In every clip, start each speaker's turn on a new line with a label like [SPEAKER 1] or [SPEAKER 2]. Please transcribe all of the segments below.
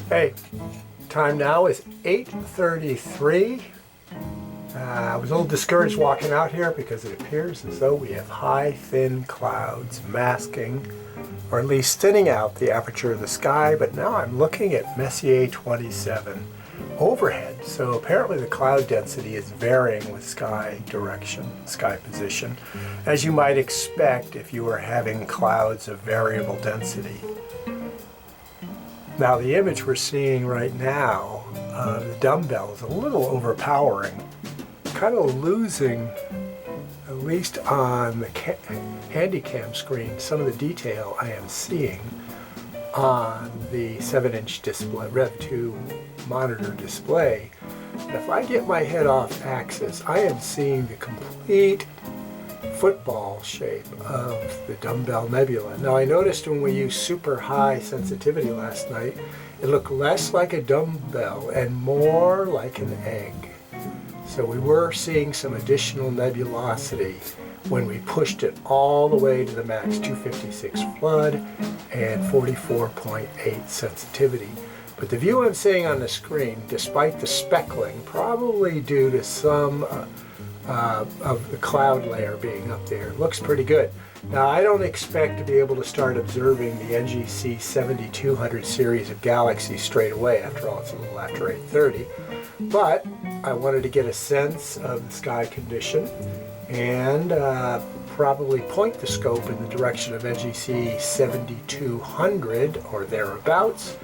[SPEAKER 1] Hey, time now is 8:33. I was a little discouraged walking out here because it appears as though we have high, thin clouds masking, or at least thinning out the aperture of the sky, but now I'm looking at Messier 27 overhead, so apparently the cloud density is varying with sky direction, sky position, as you might expect if you were having clouds of variable density. Now the image we're seeing right now, the dumbbell is a little overpowering, kind of losing, at least on the handycam screen, some of the detail I am seeing on the 7-inch display, Rev2 monitor display. If I get my head off axis, I am seeing the complete football shape of the dumbbell nebula. Now I noticed when we used super high sensitivity last night, it looked less like a dumbbell and more like an egg. So we were seeing some additional nebulosity when we pushed it all the way to the max 256 flood and 44.8 sensitivity. But the view I'm seeing on the screen, despite the speckling, probably due to some of the cloud layer being up there, looks pretty good. Now I don't expect to be able to start observing the NGC 7200 series of galaxies straight away. After all, it's a little after 8:30. But I wanted to get a sense of the sky condition and probably point the scope in the direction of NGC 7200 or thereabouts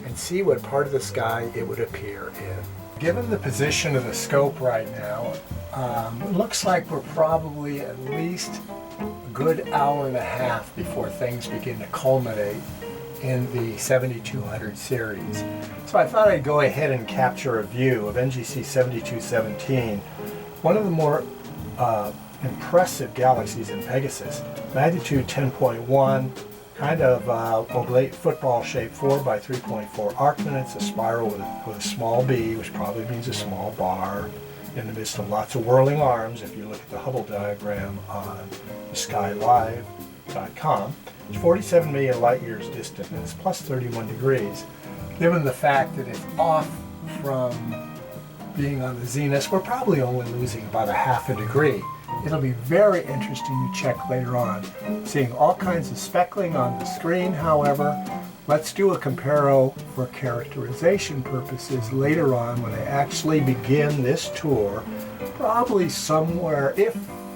[SPEAKER 1] and see what part of the sky it would appear in. Given the position of the scope right now, it looks like we're probably at least a good hour and a half before things begin to culminate in the 7200 series. So I thought I'd go ahead and capture a view of NGC 7217, one of the more impressive galaxies in Pegasus, magnitude 10.1, kind of oblate football-shaped 4 by 3.4 arc minutes, a spiral with a small b, which probably means a small bar, in the midst of lots of whirling arms. If you look at the Hubble diagram on skylive.com, it's 47 million light years distant and it's plus 31 degrees. Given the fact that it's off from being on the zenith, we're probably only losing about a half a degree. It'll be very interesting to check later on. Seeing all kinds of speckling on the screen, however, let's do a comparo for characterization purposes later on when I actually begin this tour, probably somewhere, if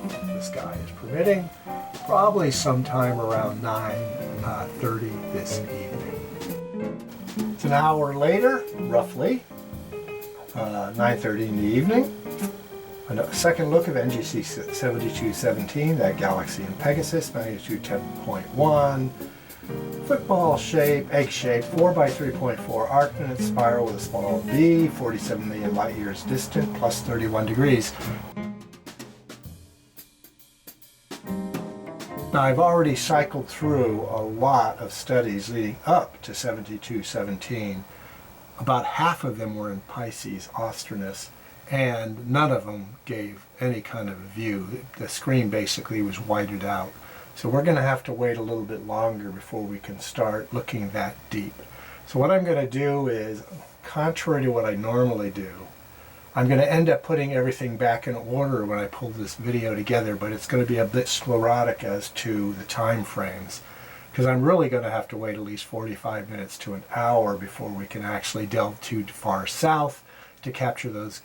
[SPEAKER 1] the sky is permitting, probably sometime around 9:30 this evening. It's an hour later, roughly, 9:30 in the evening. A second look of NGC 7217, that galaxy in Pegasus, magnitude 10.1. Football shape, egg shape, 4 by 3.4 arc minutes, spiral with a small b, 47 million light years distant, plus 31 degrees. Now I've already cycled through a lot of studies leading up to 7217. About half of them were in Pisces, Austrinus, and none of them gave any kind of view. The screen basically was whited out. So we're going to have to wait a little bit longer before we can start looking that deep. So what I'm going to do is, contrary to what I normally do, I'm going to end up putting everything back in order when I pull this video together, but it's going to be a bit sclerotic as to the time frames, because I'm really going to have to wait at least 45 minutes to an hour before we can actually delve too far south to capture those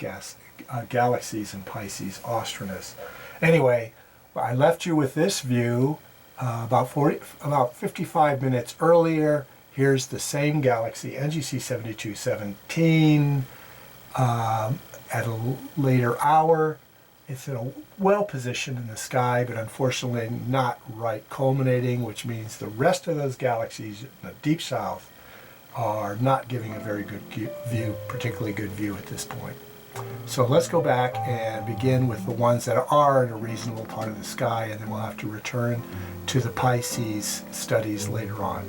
[SPEAKER 1] galaxies in Pisces, Austrinus. Anyway, I left you with this view about 55 minutes earlier. Here's the same galaxy, NGC 7217, at a later hour. It's well positioned in the sky, but unfortunately not right culminating, which means the rest of those galaxies in the deep south are not giving a very good view, particularly good view at this point. So let's go back and begin with the ones that are in a reasonable part of the sky, and then we'll have to return to the Pisces studies later on.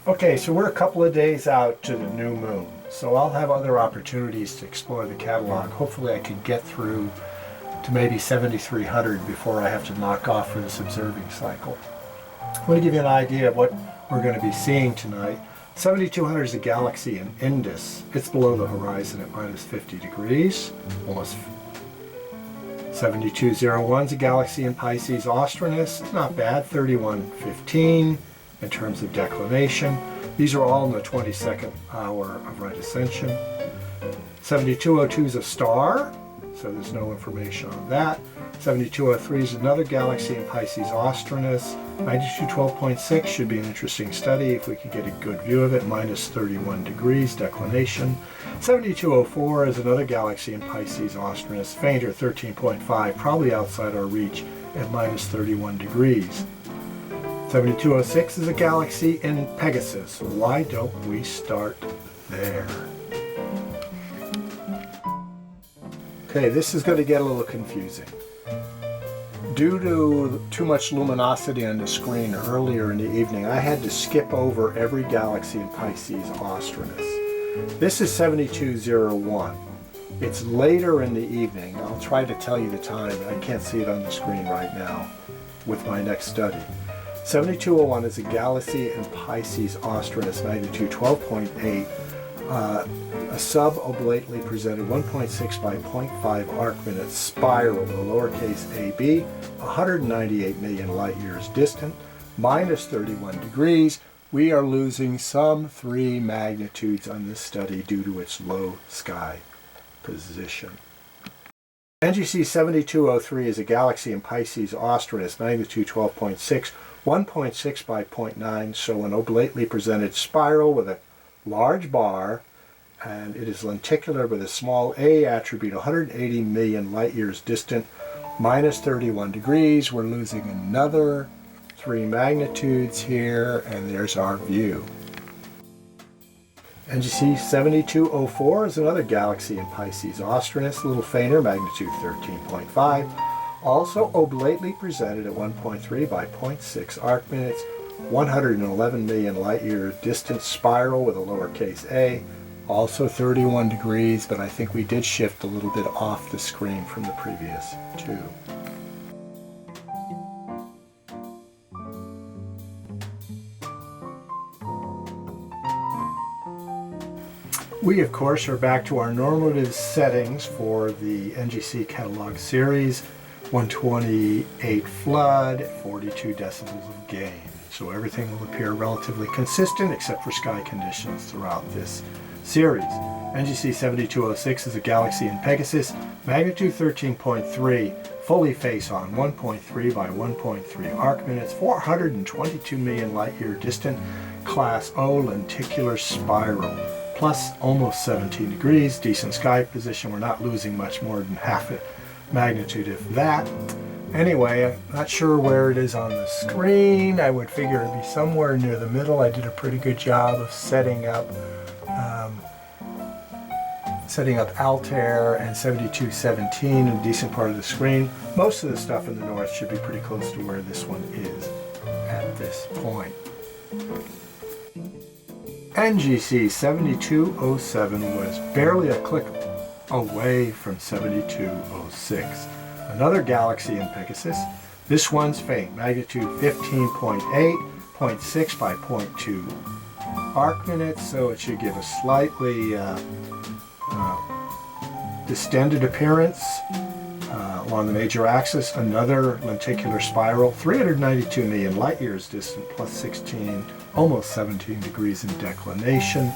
[SPEAKER 1] Okay, so we're a couple of days out to the new moon, so I'll have other opportunities to explore the catalog. Hopefully I can get through to maybe 7,300 before I have to knock off for this observing cycle. I'm going to give you an idea of what we're going to be seeing tonight. 7,200 is a galaxy in Indus. It's below the horizon at minus 50 degrees, almost. 7201 is a galaxy in Pisces Austrinus, not bad, 3115 in terms of declination. These are all in the 22nd hour of right ascension. 7202 is a star, so there's no information on that. 7203 is another galaxy in Pisces Austrinus. Magnitude 12.6 should be an interesting study if we could get a good view of it, minus 31 degrees declination. 7204 is another galaxy in Pisces Austrinus, fainter, 13.5, probably outside our reach at minus 31 degrees. 7206 is a galaxy in Pegasus. Why don't we start there? Okay, this is going to get a little confusing. Due to too much luminosity on the screen earlier in the evening, I had to skip over every galaxy in Pisces Austrinus. This is 7201. It's later in the evening. I'll try to tell you the time. I can't see it on the screen right now with my next study. 7201 is a galaxy in Pisces Austrinus, magnitude 12.8. A sub-oblately presented 1.6 by 0.5 arc-minute spiral with a lowercase ab, 198 million light years distant, minus 31 degrees. We are losing some 3 magnitudes on this study due to its low sky position. NGC 7203 is a galaxy in Pisces Austrinus, magnitude 12.6, 1.6 by 0.9, so an oblately presented spiral with a large bar, and it is lenticular with a small a attribute, 180 million light years distant, minus 31 degrees. We're losing another 3 magnitudes here, and there's our view. NGC 7204 is another galaxy in Pisces Austrinus, a little fainter, magnitude 13.5, also oblately presented at 1.3 by 0.6 arc minutes, 111 million light year distant spiral with a lowercase a, also 31 degrees, but I think we did shift a little bit off the screen from the previous 2. We, of course, are back to our normative settings for the NGC catalog series, 128 flood, 42 decibels of gain. So everything will appear relatively consistent except for sky conditions throughout this series. NGC 7206 is a galaxy in Pegasus, magnitude 13.3, fully face-on, 1.3 by 1.3 arc minutes, 422 million light-year distant, class O lenticular spiral, plus almost 17 degrees, decent sky position. We're not losing much more than half a magnitude if that. Anyway, I'm not sure where it is on the screen. I would figure it'd be somewhere near the middle. I did a pretty good job of setting up Altair and 7217 in a decent part of the screen. Most of the stuff in the north should be pretty close to where this one is at this point. NGC 7207 was barely a click away from 7206. Another galaxy in Pegasus. This one's faint, magnitude 15.8, 0.6 by 0.2 arc minutes, so it should give a slightly distended appearance along the major axis. Another lenticular spiral, 392 million light years distant, plus 16, almost 17 degrees in declination.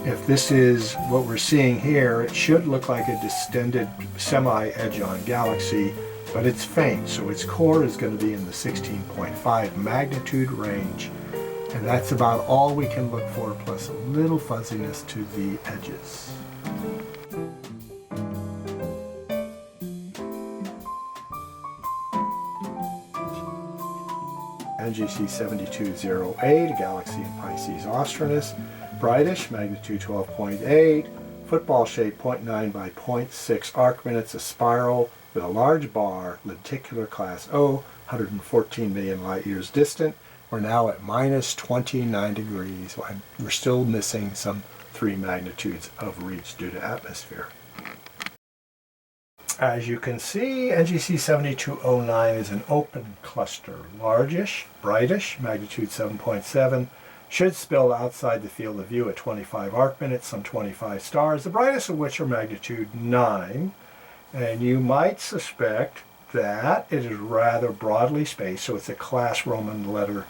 [SPEAKER 1] If this is what we're seeing here, it should look like a distended semi-edge-on galaxy, but it's faint, so its core is going to be in the 16.5 magnitude range, and that's about all we can look for, plus a little fuzziness to the edges. NGC 7208, a galaxy in Pisces Austrinus, brightish, magnitude 12.8, football shape 0.9 by 0.6 arc minutes, a spiral with a large bar, lenticular class O, 114 million light years distant. We're now at minus 29 degrees. We're still missing some 3 magnitudes of reach due to atmosphere. As you can see, NGC 7209 is an open cluster, largish, brightish, magnitude 7.7, should spill outside the field of view at 25 arc minutes, some 25 stars, the brightest of which are magnitude 9, and you might suspect that it is rather broadly spaced, so it's a class Roman letter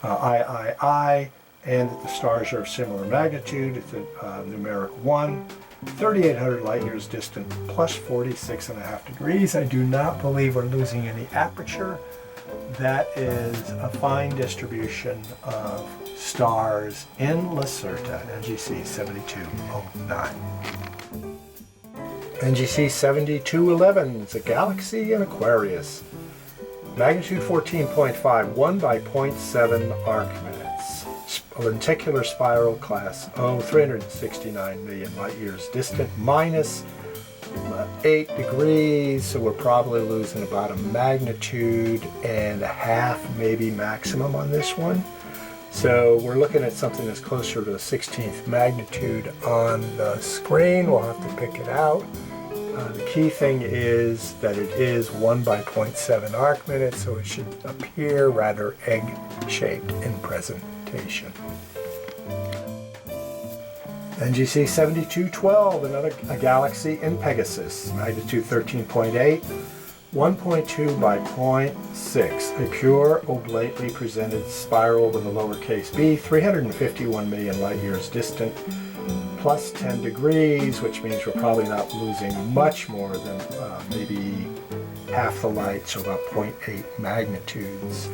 [SPEAKER 1] III, and that the stars are of similar magnitude. It's a numeric 1. 3,800 light years distant, plus 46.5 degrees. I do not believe we're losing any aperture. That is a fine distribution of stars in Lacerta, NGC 7209. NGC 7211 is a galaxy in Aquarius. Magnitude 14.5, 1 by 0.7 arc minutes. Lenticular spiral class 369 million light years distant, minus 8 degrees, so we're probably losing about a magnitude and a half, maybe maximum on this one. So we're looking at something that's closer to the 16th magnitude on the screen. We'll have to pick it out. The key thing is that it is 1 by 0.7 arc minutes, so it should appear rather egg-shaped in presentation. NGC 7212, a galaxy in Pegasus, magnitude 13.8, 1.2 by 0.6, a pure oblately presented spiral with a lowercase b, 351 million light years distant, plus 10 degrees, which means we're probably not losing much more than maybe half the light, so about 0.8 magnitudes.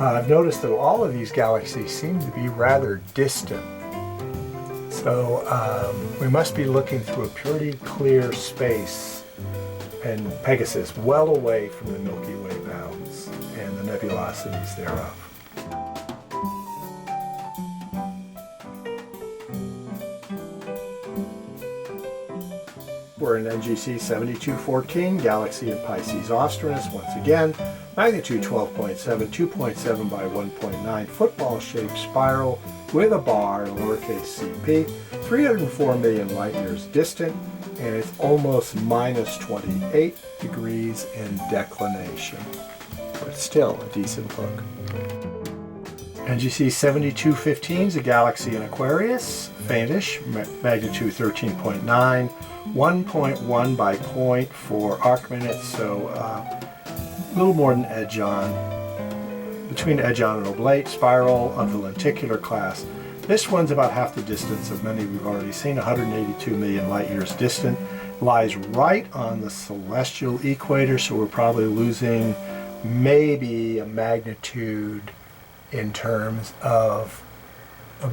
[SPEAKER 1] I've noticed that all of these galaxies seem to be rather distant. So we must be looking through a pretty clear space in Pegasus, well away from the Milky Way bounds and the nebulosities thereof. We're in NGC 7214, galaxy in Pisces Austrinus, once again, magnitude 12.7, 2.7 by 1.9, football-shaped spiral with a bar, lowercase cp, 304 million light years distant, and it's almost minus 28 degrees in declination. But still a decent look. NGC 7215 is a galaxy in Aquarius, faintish, magnitude 13.9, 1.1 by 0.4 arc minutes, so a little more than edge-on, between edge-on and oblate, spiral of the lenticular class. This one's about half the distance of many we've already seen, 182 million light years distant, lies right on the celestial equator, so we're probably losing maybe a magnitude in terms of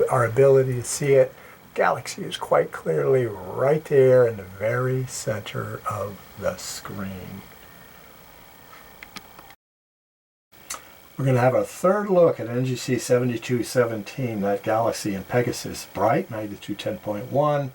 [SPEAKER 1] our ability to see it. Galaxy is quite clearly right there in the very center of the screen. We're going to have a third look at NGC 7217, that galaxy in Pegasus, bright, magnitude 10.1,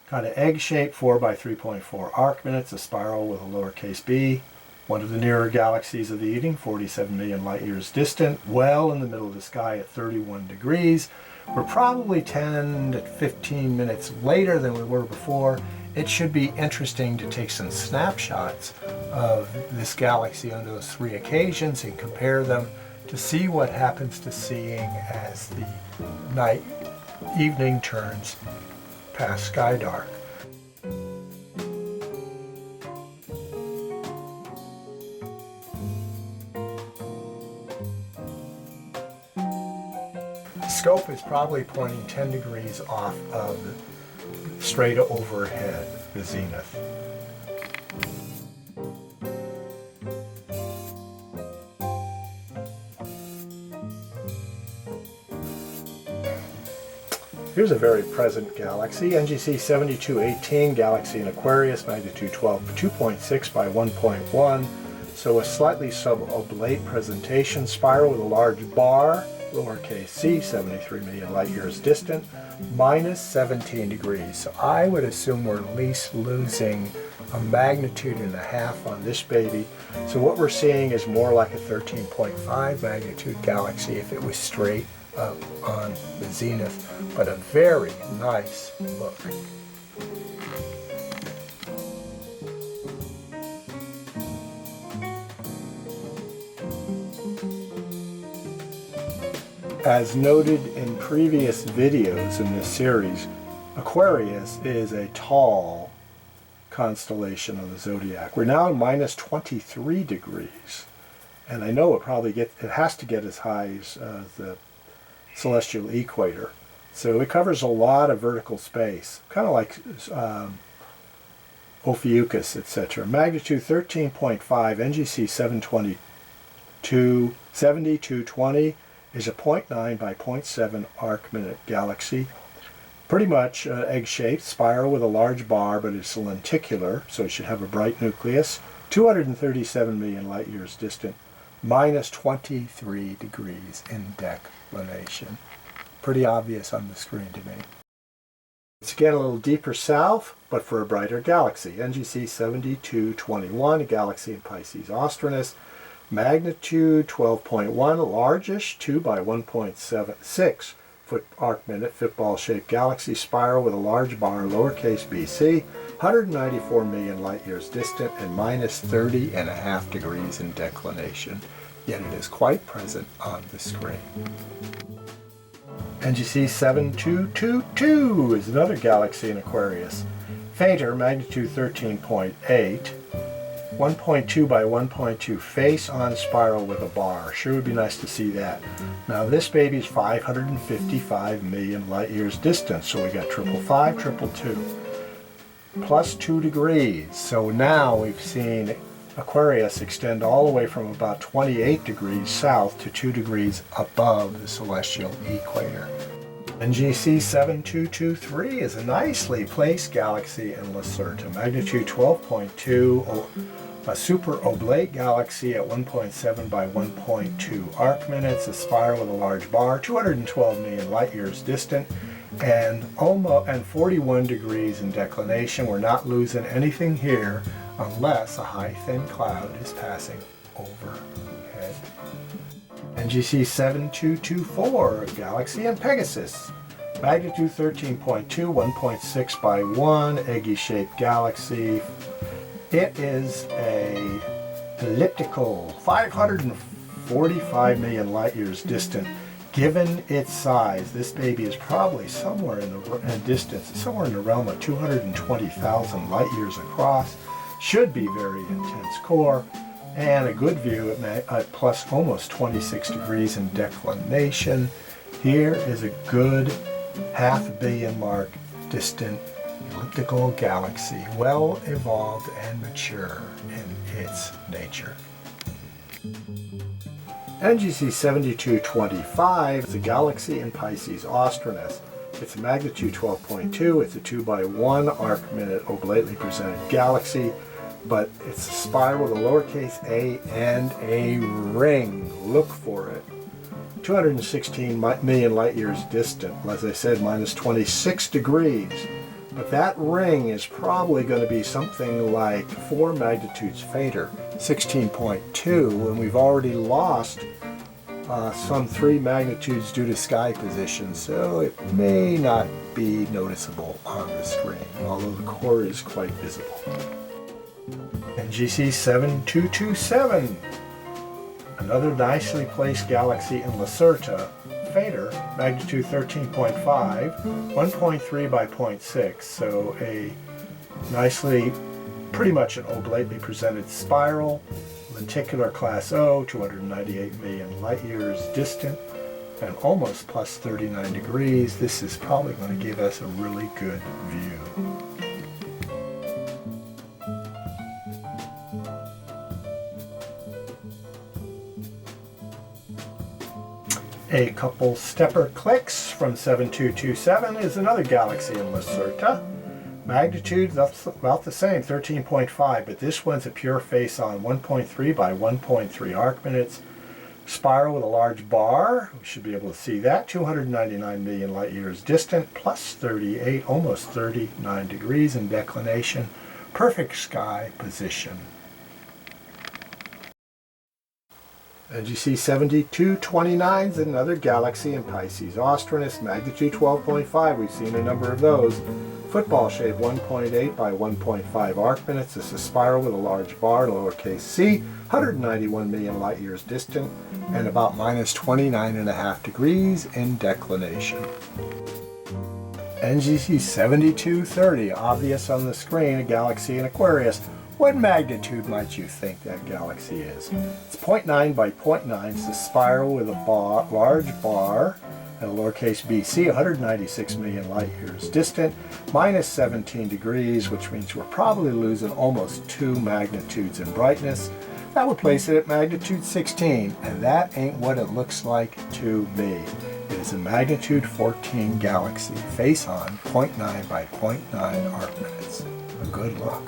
[SPEAKER 1] kind of egg-shaped, 4 by 3.4 arc minutes, a spiral with a lowercase b, one of the nearer galaxies of the evening, 47 million light years distant, well in the middle of the sky at 31 degrees. We're probably 10 to 15 minutes later than we were before. It should be interesting to take some snapshots of this galaxy on those 3 occasions and compare them to see what happens to seeing as the evening turns past sky dark. The scope is probably pointing 10 degrees off of the straight overhead, the zenith. Here's a very present galaxy, NGC 7218, galaxy in Aquarius, magnitude 2.6 by 1.1, so a slightly suboblate presentation, spiral with a large bar, lowercase c, 73 million light years distant, minus 17 degrees. So I would assume we're at least losing a magnitude and a half on this baby. So what we're seeing is more like a 13.5 magnitude galaxy if it was straight up on the zenith, but a very nice look. As noted in previous videos in this series, Aquarius is a tall constellation of the zodiac. We're now at minus 23 degrees, and I know it has to get as high as the celestial equator. So it covers a lot of vertical space, kind of like Ophiuchus, etc. Magnitude 13.5, NGC 7220 is a 0.9 by 0.7 arc-minute galaxy. Pretty much egg-shaped, spiral with a large bar, but it's lenticular, so it should have a bright nucleus. 237 million light years distant, minus 23 degrees in declination. Pretty obvious on the screen to me. It's again a little deeper south, but for a brighter galaxy. NGC 7221, a galaxy in Pisces Austrinus. Magnitude 12.1, largish, 2 by 1.76 foot arc-minute, football-shaped galaxy spiral with a large bar, lowercase bc, 194 million light years distant, and minus 30.5 degrees in declination. Yet it is quite present on the screen. NGC 7222 is another galaxy in Aquarius. Fainter, magnitude 13.8, 1.2 by 1.2 face-on spiral with a bar. Sure would be nice to see that. Now this baby is 555 million light years distant, so we got 555, 222, plus 2 degrees. So now we've seen Aquarius extend all the way from about 28 degrees south to 2 degrees above the celestial equator. NGC 7223 is a nicely placed galaxy in Lacerta, magnitude 12.2, a super oblate galaxy at 1.7 by 1.2 arc-minutes, a spiral with a large bar, 212 million light years distant, and 41 degrees in declination. We're not losing anything here unless a high thin cloud is passing overhead. NGC 7224, a galaxy in Pegasus, magnitude 13.2, 1.6 by 1, eggy-shaped galaxy. It is a elliptical, 545 million light years distant. Given its size, this baby is probably somewhere in distance, somewhere in the realm of 220,000 light years across. Should be very intense core, and a good view at plus almost 26 degrees in declination. Here is a good half billion mark distant elliptical galaxy, well evolved and mature in its nature. NGC 7225 is a galaxy in Pisces Austrinus. It's a magnitude 12.2, it's a 2 by 1 arc-minute oblately presented galaxy, but it's a spiral with a lowercase a and a ring. Look for it. 216 million light years distant, as I said, minus 26 degrees. But that ring is probably going to be something like 4 magnitudes fainter, 16.2, and we've already lost some 3 magnitudes due to sky position, so it may not be noticeable on the screen, although the core is quite visible. NGC 7227, another nicely placed galaxy in Lacerta, fainter, magnitude 13.5, 1.3 by 0.6, so a nicely, pretty much an oblately presented spiral, lenticular class O, 298 million light years distant, and almost plus 39 degrees. This is probably going to give us a really good view. A couple stepper clicks from 7227 is another galaxy in Lacerta. Magnitude, that's about the same, 13.5, but this one's a pure face-on, 1.3 by 1.3 arc-minutes. Spiral with a large bar, we should be able to see that, 299 million light years distant, plus 38, almost 39 degrees in declination. Perfect sky position. NGC 7229 is another galaxy in Pisces Austrinus, magnitude 12.5. We've seen a number of those.
[SPEAKER 2] football shape, 1.8 by 1.5 arc minutes. This is a spiral with a large bar, lowercase c, 191 million light years distant, and about minus 29.5 degrees in declination. NGC 7230, obvious on the screen, a galaxy in Aquarius. What magnitude might you think that galaxy is? It's 0.9 by 0.9. It's a spiral with a large bar and a lowercase bc, 196 million light years distant, minus 17 degrees, which means we're probably losing almost 2 magnitudes in brightness. That would place it at magnitude 16, and that ain't what it looks like to me. It is a magnitude 14 galaxy, face on, 0.9 by 0.9 arc minutes. A good look.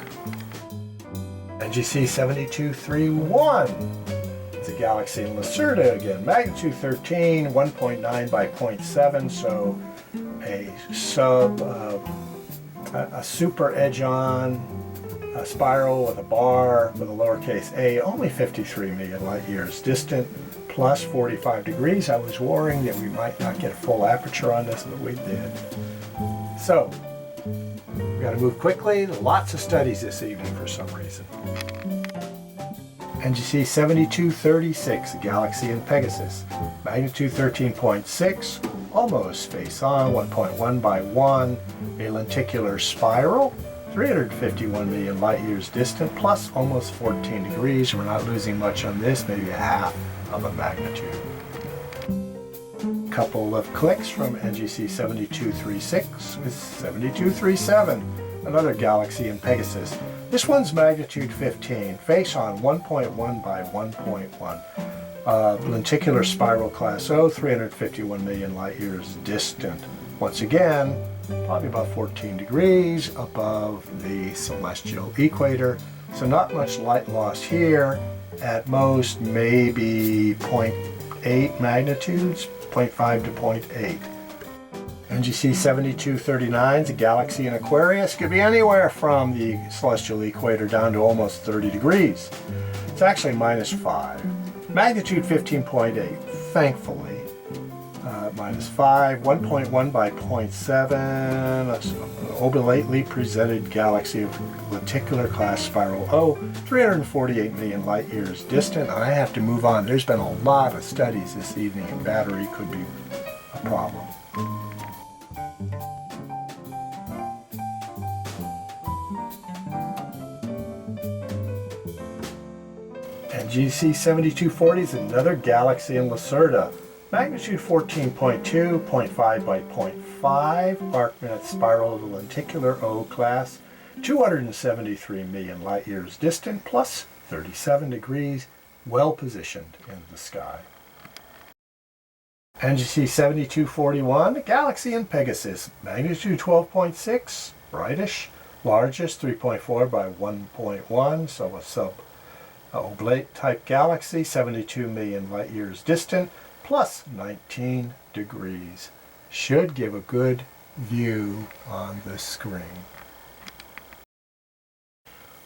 [SPEAKER 2] NGC 7231 is a galaxy in Lacerda again, magnitude 13, 1.9 by 0.7, so a super edge-on, a spiral with a bar with a lowercase a, only 53 million light years distant, plus 45 degrees. I was worrying that we might not get a full aperture on this, but we did. So, we got to move quickly. Lots of studies this evening for some reason. NGC 7236, a galaxy in Pegasus, magnitude 13.6, almost face on, 1.1 by 1, a lenticular spiral, 351 million light years distant, plus almost 14 degrees. We're not losing much on this, maybe a half of a magnitude. Couple of clicks from NGC 7236 with 7237, another galaxy in Pegasus. This one's magnitude 15, face on, 1.1 by 1.1. Lenticular spiral class O, 351 million light years distant. Once again, probably about 14 degrees above the celestial equator. So not much light loss here. At most, maybe 0.8 magnitudes, 0.5 to 0.8. NGC 7239 is a galaxy in Aquarius. Could be anywhere from the celestial equator down to almost 30 degrees. It's actually minus 5. Magnitude 15.8, thankfully. Minus 5, 1.1 by 0.7, an oblitely presented galaxy of lenticular class spiral O, 348 million light years distant. I have to move on. There's been a lot of studies this evening, and battery could be a problem. NGC 7240 is another galaxy in Lacerda. Magnitude 14.2, 0.5 by 0.5, arc minute spiral of the lenticular O class, 273 million light years distant, plus 37 degrees, well positioned in the sky. NGC 7241, a galaxy in Pegasus, magnitude 12.6, brightish, largest 3.4 by 1.1, so a sub-oblate type galaxy, 72 million light years distant, plus 19 degrees. Should give a good view on the screen.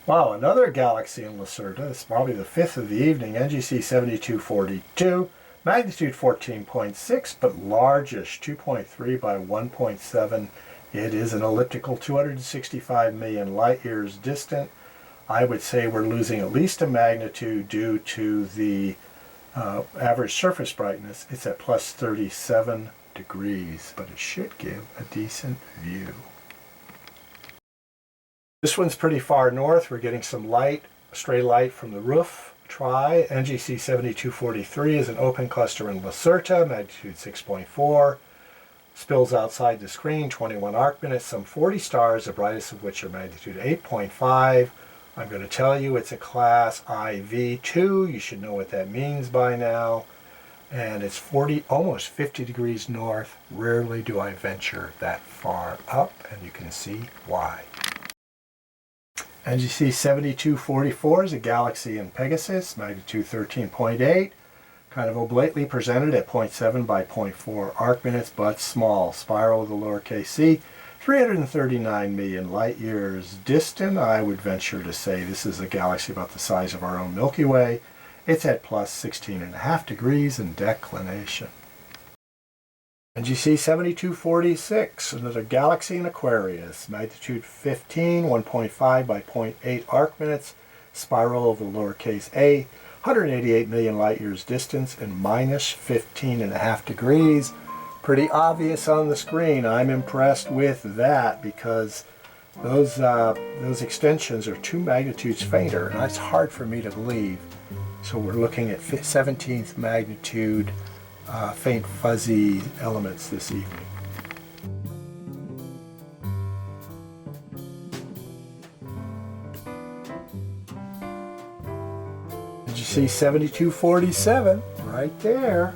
[SPEAKER 2] Wow, another galaxy in Lacerda. It's probably the fifth of the evening. NGC 7242, magnitude 14.6, but largish, 2.3 by 1.7. It is an elliptical 265 million light years distant. I would say we're losing at least a magnitude due to the average surface brightness. It's at plus 37 degrees, but it should give a decent view. This one's pretty far north. We're getting some light, stray light from the roof. Try. NGC 7243 is an open cluster in Lacerta, magnitude 6.4. Spills outside the screen, 21 arc minutes, some 40 stars, the brightest of which are magnitude 8.5. I'm going to tell you it's a class IV2. You should know what that means by now. And it's almost 50 degrees north. Rarely do I venture that far up, and you can see why. NGC 7244 is a galaxy in Pegasus, magnitude 13.8. Kind of oblately presented at 0.7 by 0.4 arc minutes, but small. Spiral with a lowercase c. 339 million light years distant. I would venture to say this is a galaxy about the size of our own Milky Way. It's at plus 16.5 degrees in declination. NGC 7246, another galaxy in Aquarius, magnitude 15, 1.5 by 0.8 arc minutes, spiral of the lowercase a, 188 million light years distance, and minus 15.5 degrees. Pretty obvious on the screen. I'm impressed with that because those extensions are 2 magnitudes fainter, and that's hard for me to believe. So we're looking at 17th magnitude faint fuzzy elements this evening. Did you see 7247 right there?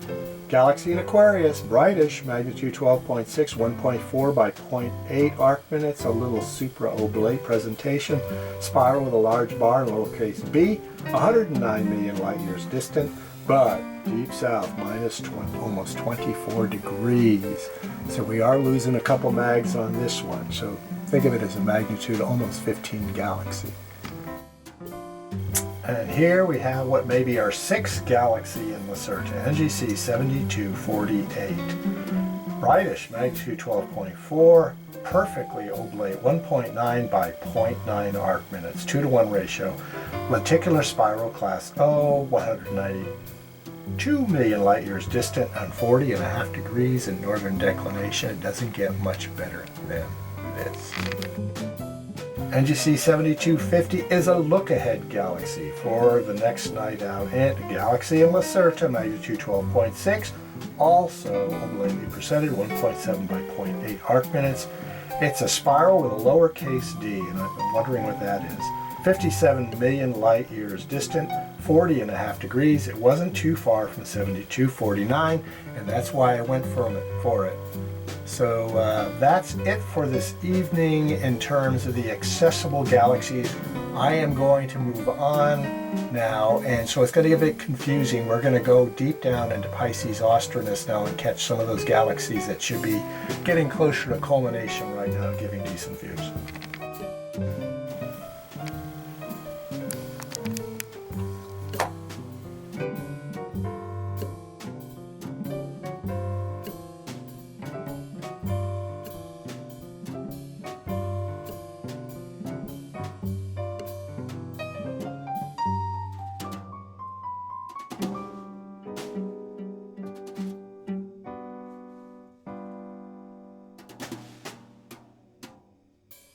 [SPEAKER 2] Galaxy in Aquarius, brightish, magnitude 12.6, 1.4 by 0.8 arc minutes, a little supra-oblate presentation, spiral with a large bar in lowercase b, 109 million light years distant, but deep south, minus almost 24 degrees. So we are losing a couple mags on this one, so think of it as a magnitude almost 15 galaxy. And here we have what may be our 6th galaxy in Lacerta, NGC 7248. Brightish, magnitude 12.4, perfectly oblate, 1.9 by 0.9 arc minutes, 2-to-1 ratio, lenticular spiral class O, 192 million light years distant on 40.5 degrees in northern declination. It doesn't get much better than this. NGC 7250 is a look-ahead galaxy for the next night out. And a galaxy in Lacerta, magnitude 12.6, also oblately presented, 1.7 by 0.8 arc minutes. It's a spiral with a lowercase d, and I've been wondering what that is. 57 million light years distant, 40.5 degrees. It wasn't too far from 7249, and that's why I went for it. So that's it for this evening in terms of the accessible galaxies. I am going to move on now, and so it's going to get a bit confusing. We're going to go deep down into Pisces Austrinus now and catch some of those galaxies that should be getting closer to culmination right now, giving decent views.